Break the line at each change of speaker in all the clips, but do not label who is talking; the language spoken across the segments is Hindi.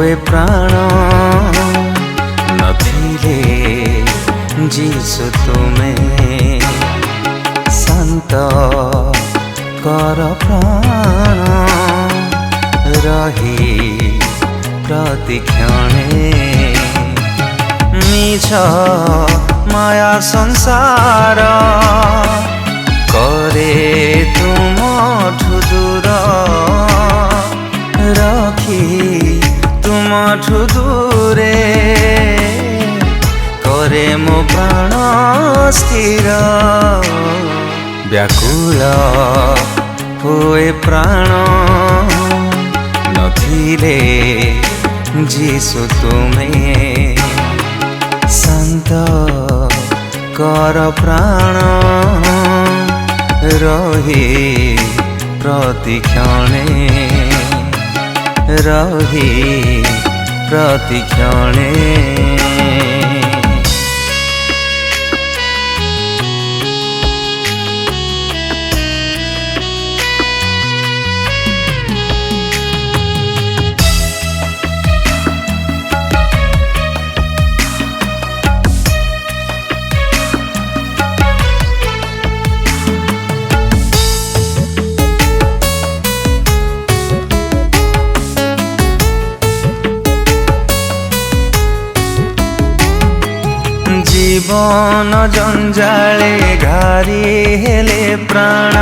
हुए प्राण नथिले जीसु तुमे शांत कर प्राण रही प्रतिक्षणे मिछ माया संसार करे तुमठु दूर रखी तुमठु दूरे करे मो प्राण स्थिर व्याकुल हुए प्राण नथिले जीसु तुमे शांत कर प्राण रही प्रतिक्षणे रही प्रतिक्षणे जीवन जंजाले घारी हेले प्राण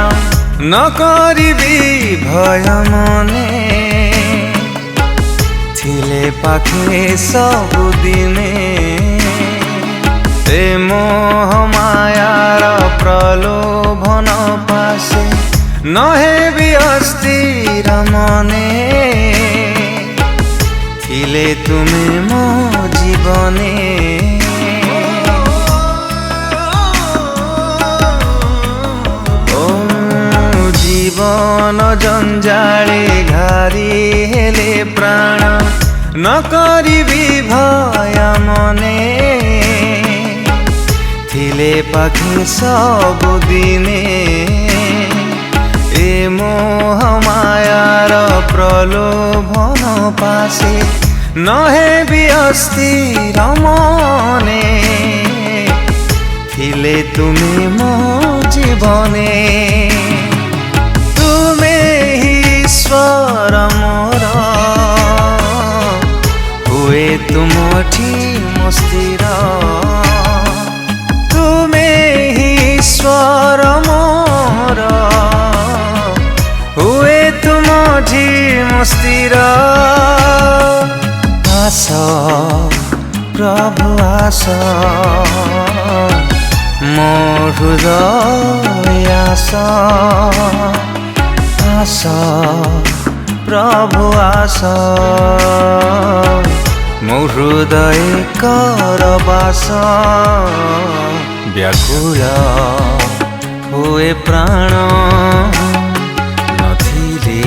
न करिबी भय मने थिले पाखे सबुदिने ए मोह मायार प्रलोभन पासे न हेबी अस्थिर मने थिले तुमे मो जीवने जीवन जंजाले घारी हेले प्राण न करिबी भय मने थिले पाखे सबुदिने ए मोह मायार प्रलोभन पासे न हेबी अस्थिर मने थिले तुमे मो जीवने ईश्वर मोर हुए तुमठी स्थिर तुमे ईश्वर मोर हुए तुमठी स्थिर आस प्रभु आस मो हृदय आस आस प्रभु आस मो हृदय कर बास व्याकुल हुए प्राण नथिले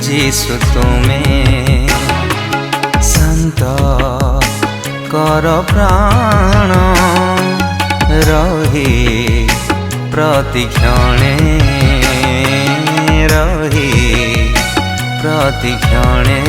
जीसु तुमे शांत कर प्राण रही प्रतिक्षणे रही प्रतिक्षणे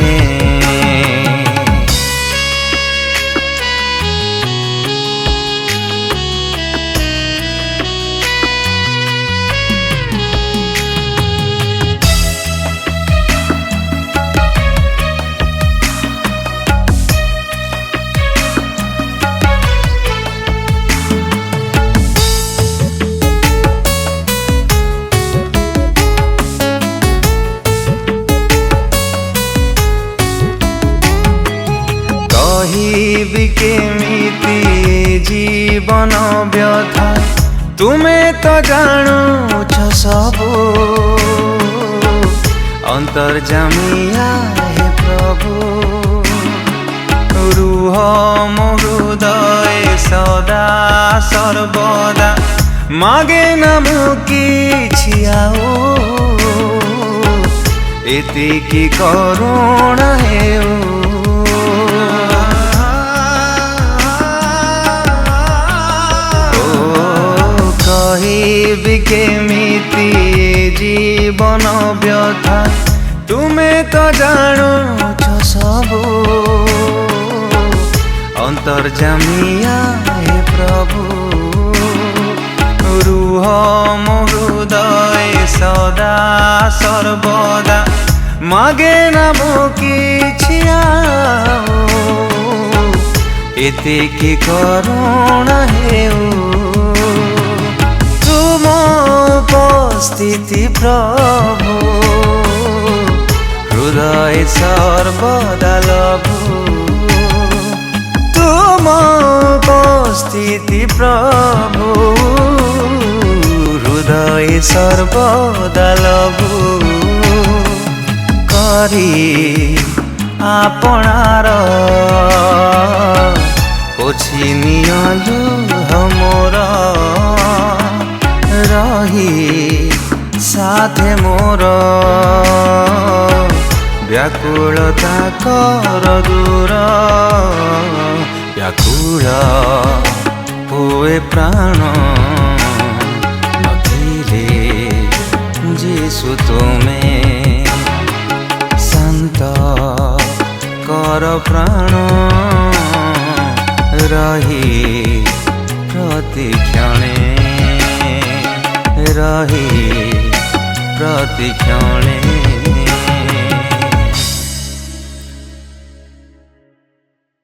कहिबी केमिति जीवन व्यथा तुमे तो जानुछ सबु अंतर्जामिया हे प्रभु रुह मो हृदय सदा सर्वदा मागे न मुकी आओ एतिकी करुणा हेउ कहिबी केमिति जीवन व्यथा तुमे तो जानुछ सबु अंतर्जामिया हे प्रभु रुह मो हृदय सदा सर्वदा मागे ना मो किछि आउ एतिकी करुणा हेउ तुम उपस्थिति प्रभु हृदय सर्वदा लभु तुम उपस्थिति प्रभु हृदय सर्वदा लभु करी आपणार पोछि नियलु हमोर रही साथे मोर व्याकुलता कर दूर व्याकुल हुए प्राण नथिले जीशु तुमे शांत कर प्राण रही प्रतिक्षणे